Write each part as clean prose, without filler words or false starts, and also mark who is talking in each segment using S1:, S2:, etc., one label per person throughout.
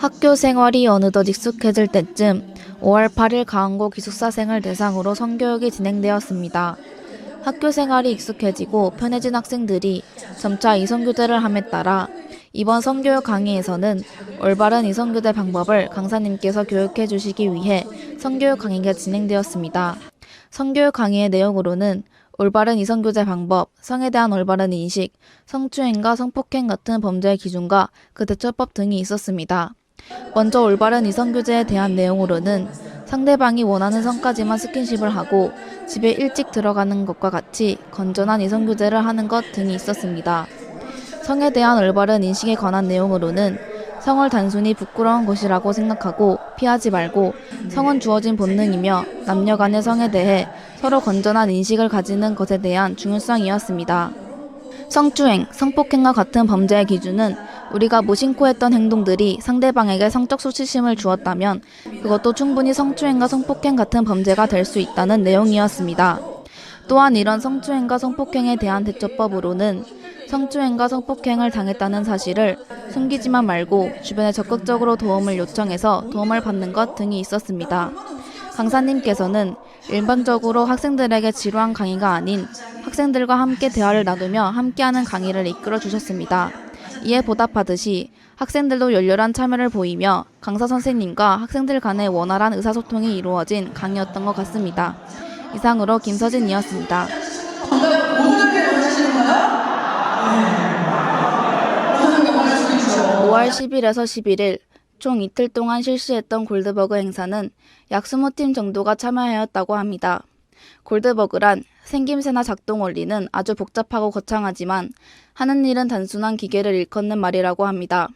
S1: 학교 생활이 어느덧 익숙해질 때쯤 5월 8일 강원고 기숙사생을 대상으로 성교육이 진행되었습니다. 학교 생활이 익숙해지고 편해진 학생들이 점차 이성교대를 함에 따라 이번 성교육 강의에서는 올바른 이성교대 방법을 강사님께서 교육해 주시기 위해 성교육 강의가 진행되었습니다. 성교육 강의의 내용으로는 올바른 이성교제 방법, 성에 대한 올바른 인식, 성추행과 성폭행 같은 범죄의 기준과 그 대처법 등이 있었습니다. 먼저 올바른 이성교제에 대한 내용으로는 상대방이 원하는 성까지만 스킨십을 하고 집에 일찍 들어가는 것과 같이 건전한 이성교제를 하는 것 등이 있었습니다. 성에 대한 올바른 인식에 관한 내용으로는 성을 단순히 부끄러운 것이라고 생각하고 피하지 말고 성은 주어진 본능이며 남녀 간의 성에 대해 서로 건전한 인식을 가지는 것에 대한 중요성이었습니다. 성추행, 성폭행과 같은 범죄의 기준은 우리가 무심코 했던 행동들이 상대방에게 성적 수치심을 주었다면 그것도 충분히 성추행과 성폭행 같은 범죄가 될 수 있다는 내용이었습니다. 또한 이런 성추행과 성폭행에 대한 대처법으로는 성추행과 성폭행을 당했다는 사실을 숨기지만 말고 주변에 적극적으로 도움을 요청해서 도움을 받는 것 등이 있었습니다. 강사님께서는 일반적으로 학생들에게 지루한 강의가 아닌 학생들과 함께 대화를 나누며 함께하는 강의를 이끌어 주셨습니다. 이에 보답하듯이 학생들도 열렬한 참여를 보이며 강사 선생님과 학생들 간의 원활한 의사소통이 이루어진 강의였던 것 같습니다. 이상으로 김서진이었습니다.
S2: 정답 모든 단계 원하시는가요?
S1: 5월 10일에서 11일 총 이틀 동안 실시했던 골드버그 행사는 약 20팀 정도가 참여하였다고 합니다. 골드버그란 생김새나 작동 원리는 아주 복잡하고 거창하지만 하는 일은 단순한 기계를 일컫는 말이라고 합니다.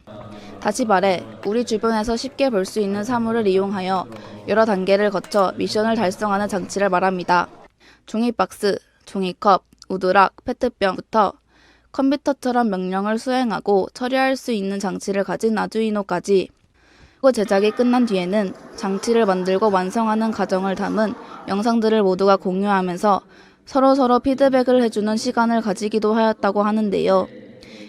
S1: 다시 말해 우리 주변에서 쉽게 볼 수 있는 사물을 이용하여 여러 단계를 거쳐 미션을 달성하는 장치를 말합니다. 종이박스, 종이컵, 우드락, 페트병부터 컴퓨터처럼 명령을 수행하고 처리할 수 있는 장치를 가진 아두이노까지 제작이 끝난 뒤에는 장치를 만들고 완성하는 과정을 담은 영상들을 모두가 공유하면서 서로 피드백을 해주는 시간을 가지기도 하였다고 하는데요.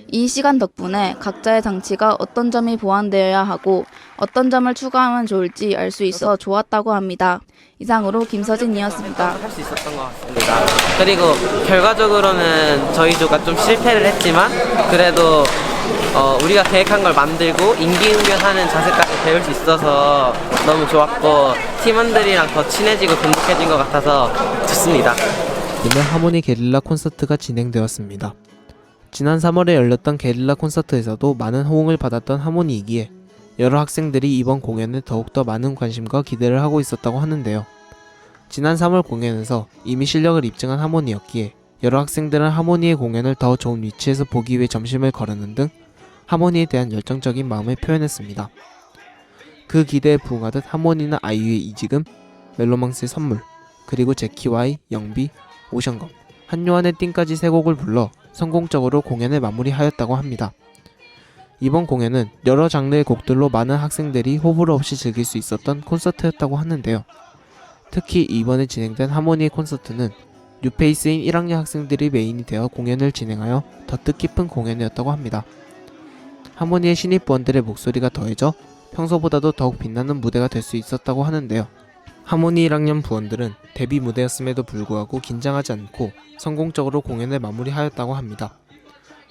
S1: 이 시간 덕분에 각자의 장치가 어떤 점이 보완되어야 하고 어떤 점을 추가하면 좋을지 알 수 있어 좋았다고 합니다. 이상으로 김서진이었습니다.
S3: 할 수 있었던 것 같습니다. 그리고 결과적으로는 저희 조가 좀 실패를 했지만 그래도 우리가 계획한 걸 만들고 임기응변하는 자세까지 배울 수 있어서 너무 좋았고 팀원들이랑 더 친해지고 돈독해진 것 같아서 좋습니다.
S4: 이날 하모니 게릴라 콘서트가 진행되었습니다. 지난 3월에 열렸던 게릴라 콘서트에서도 많은 호응을 받았던 하모니이기에 여러 학생들이 이번 공연에 더욱더 많은 관심과 기대를 하고 있었다고 하는데요. 지난 3월 공연에서 이미 실력을 입증한 하모니였기에 여러 학생들은 하모니의 공연을 더 좋은 위치에서 보기 위해 점심을 거르는 등 하모니에 대한 열정적인 마음을 표현했습니다. 그 기대에 부응하듯 하모니는 아이유의 이지금, 멜로망스의 선물, 그리고 제키와의 영비, 오션검, 한요한의 띵까지 3곡을 불러 성공적으로 공연을 마무리하였다고 합니다. 이번 공연은 여러 장르의 곡들로 많은 학생들이 호불호 없이 즐길 수 있었던 콘서트였다고 하는데요. 특히 이번에 진행된 하모니의 콘서트는 뉴페이스인 1학년 학생들이 메인이 되어 공연을 진행하여 더 뜻깊은 공연이었다고 합니다. 하모니의 신입부원들의 목소리가 더해져 평소보다도 더욱 빛나는 무대가 될 수 있었다고 하는데요. 하모니 1학년 부원들은 데뷔 무대였음에도 불구하고 긴장하지 않고 성공적으로 공연을 마무리하였다고 합니다.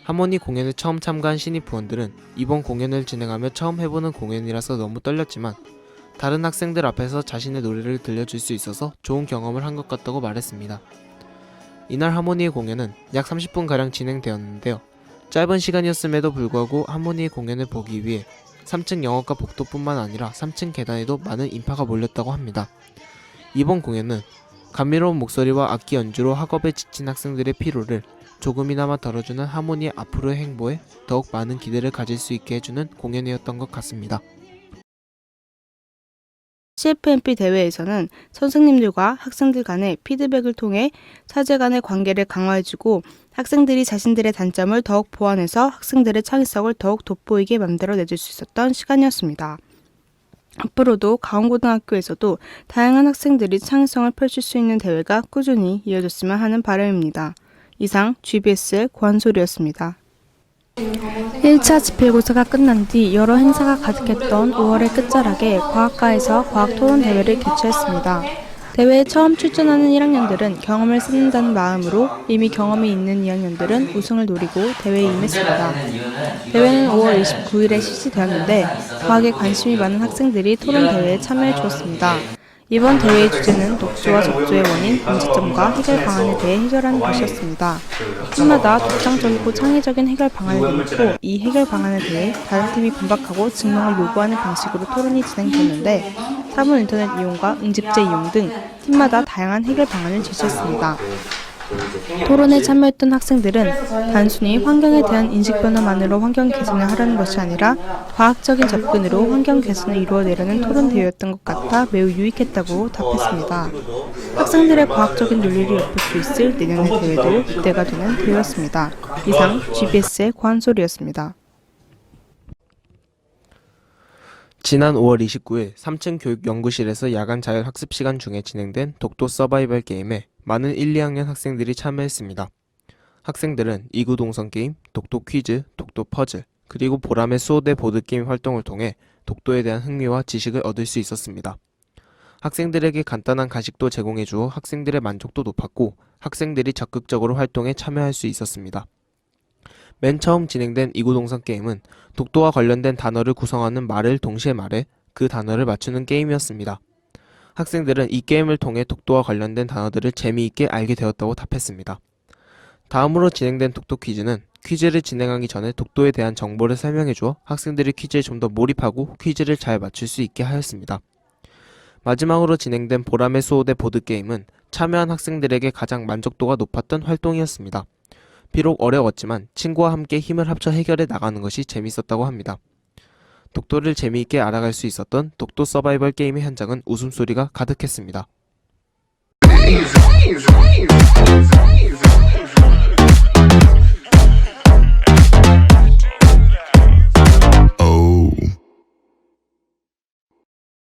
S4: 하모니 공연에 처음 참가한 신입 부원들은 이번 공연을 진행하며 처음 해보는 공연이라서 너무 떨렸지만 다른 학생들 앞에서 자신의 노래를 들려줄 수 있어서 좋은 경험을 한 것 같다고 말했습니다. 이날 하모니의 공연은 약 30분가량 진행되었는데요. 짧은 시간이었음에도 불구하고 하모니의 공연을 보기 위해 3층 영화과 복도뿐만 아니라 3층 계단에도 많은 인파가 몰렸다고 합니다. 이번 공연은 감미로운 목소리와 악기 연주로 학업에 지친 학생들의 피로를 조금이나마 덜어주는 하모니의 앞으로의 행보에 더욱 많은 기대를 가질 수 있게 해주는 공연이었던 것 같습니다.
S5: CFMP 대회에서는 선생님들과 학생들 간의 피드백을 통해 사제 간의 관계를 강화해주고 학생들이 자신들의 단점을 더욱 보완해서 학생들의 창의성을 더욱 돋보이게 만들어내줄 수 있었던 시간이었습니다. 앞으로도 강원고등학교에서도 다양한 학생들이 창의성을 펼칠 수 있는 대회가 꾸준히 이어졌으면 하는 바람입니다. 이상 GBS의 권소리였습니다. 1차 집필고사가 끝난 뒤 여러 행사가 가득했던 5월의 끝자락에 과학과에서 과학토론대회를 개최했습니다. 대회에 처음 출전하는 1학년들은 경험을 쌓는다는 마음으로 이미 경험이 있는 2학년들은 우승을 노리고 대회에 임했습니다. 대회는 5월 29일에 실시되었는데 과학에 관심이 많은 학생들이 토론대회에 참여해 주었습니다. 이번 대회의 주제는 독조와 적조의 원인, 문제점과 해결 방안에 대해 해결하는 것이었습니다. 팀마다 독창적이고 창의적인 해결 방안을 내놓고 이 해결 방안에 대해 다른 팀이 반박하고 증명을 요구하는 방식으로 토론이 진행됐는데 사문 인터넷 이용과 응집제 이용 등 팀마다 다양한 해결 방안을 제시했습니다. 토론에 참여했던 학생들은 단순히 환경에 대한 인식 변화만으로 환경 개선을 하려는 것이 아니라 과학적인 접근으로 환경 개선을 이루어내려는 토론 대회였던 것 같아 매우 유익했다고 답했습니다. 학생들의 과학적인 논리를 엿볼 수 있을 내년의 대회도 기대가 되는 대회였습니다. 이상 GBS의 고한솔이었습니다.
S4: 지난 5월 29일 3층 교육연구실에서 야간 자율학습 시간 중에 진행된 독도 서바이벌 게임에 많은 1, 2학년 학생들이 참여했습니다. 학생들은 이구동성 게임, 독도 퀴즈, 독도 퍼즐, 그리고 보람의 수호대 보드게임 활동을 통해 독도에 대한 흥미와 지식을 얻을 수 있었습니다. 학생들에게 간단한 간식도 제공해 주어 학생들의 만족도 높았고 학생들이 적극적으로 활동에 참여할 수 있었습니다. 맨 처음 진행된 이구동성 게임은 독도와 관련된 단어를 구성하는 말을 동시에 말해 그 단어를 맞추는 게임이었습니다. 학생들은 이 게임을 통해 독도와 관련된 단어들을 재미있게 알게 되었다고 답했습니다. 다음으로 진행된 독도 퀴즈는 퀴즈를 진행하기 전에 독도에 대한 정보를 설명해 주어 학생들이 퀴즈에 좀 더 몰입하고 퀴즈를 잘 맞출 수 있게 하였습니다. 마지막으로 진행된 보람의 수호대 보드게임은 참여한 학생들에게 가장 만족도가 높았던 활동이었습니다. 비록 어려웠지만 친구와 함께 힘을 합쳐 해결해 나가는 것이 재밌었다고 합니다. 독도를 재미있게 알아갈 수 있었던 독도 서바이벌 게임의 현장은 웃음소리가 가득했습니다.